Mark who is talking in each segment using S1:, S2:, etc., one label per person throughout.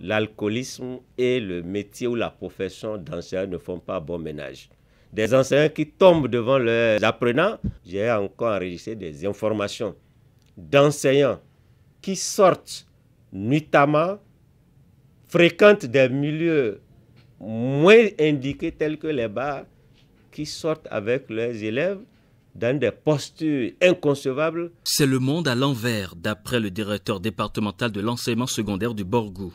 S1: l'alcoolisme et le métier ou la profession d'enseignant ne font pas bon ménage. Des enseignants qui tombent devant leurs apprenants, j'ai encore enregistré des informations d'enseignants qui sortent nuitamment, fréquentent des milieux moins indiqués tels que les bars, qui sortent avec leurs élèves dans des postures inconcevables.
S2: C'est le monde à l'envers, d'après le directeur départemental de l'enseignement secondaire du Borgou.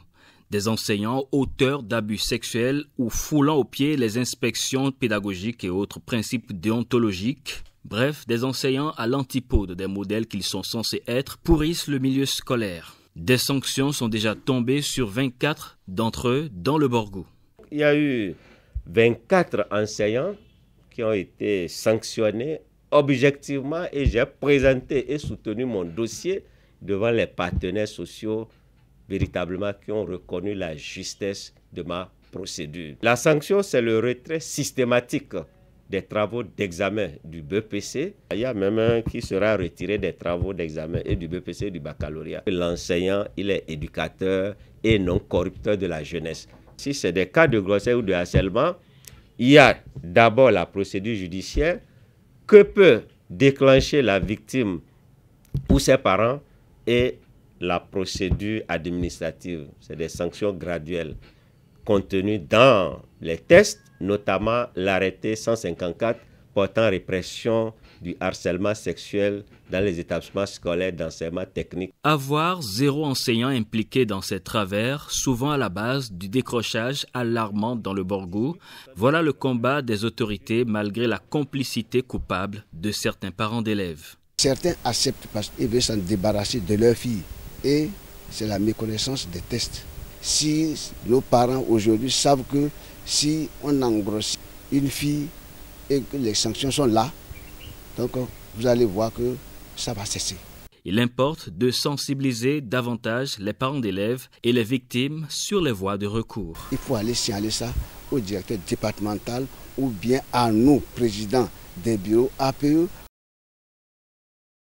S2: Des enseignants auteurs d'abus sexuels ou foulant aux pieds les inspections pédagogiques et autres principes déontologiques. Bref, des enseignants à l'antipode des modèles qu'ils sont censés être pourrissent le milieu scolaire. Des sanctions sont déjà tombées sur 24 d'entre eux dans le Borgou.
S1: Il y a eu 24 enseignants qui ont été sanctionnés objectivement et j'ai présenté et soutenu mon dossier devant les partenaires sociaux véritablement qui ont reconnu la justesse de ma procédure. La sanction, c'est le retrait systématique des travaux d'examen du BEPC. Il y a même un qui sera retiré des travaux d'examen et du BEPC et du baccalauréat. L'enseignant, il est éducateur et non corrupteur de la jeunesse. Si c'est des cas de grossesse ou de harcèlement, il y a d'abord la procédure judiciaire que peut déclencher la victime ou ses parents et la procédure administrative. C'est des sanctions graduelles contenues dans les textes, notamment l'arrêté 154 portant répression du harcèlement sexuel dans les établissements scolaires d'enseignement technique.
S2: Avoir 0 enseignant impliqué dans ces travers, souvent à la base du décrochage alarmant dans le Borgou, voilà le combat des autorités malgré la complicité coupable de certains parents d'élèves.
S3: Certains acceptent parce qu'ils veulent s'en débarrasser de leur fille et c'est la méconnaissance des tests. Si nos parents aujourd'hui savent que si on engrosse une fille et que les sanctions sont là, donc vous allez voir que ça va cesser.
S2: Il importe de sensibiliser davantage les parents d'élèves et les victimes sur les voies de recours.
S3: Il faut aller signaler ça au directeur départemental ou bien à nous, présidents des bureaux APE,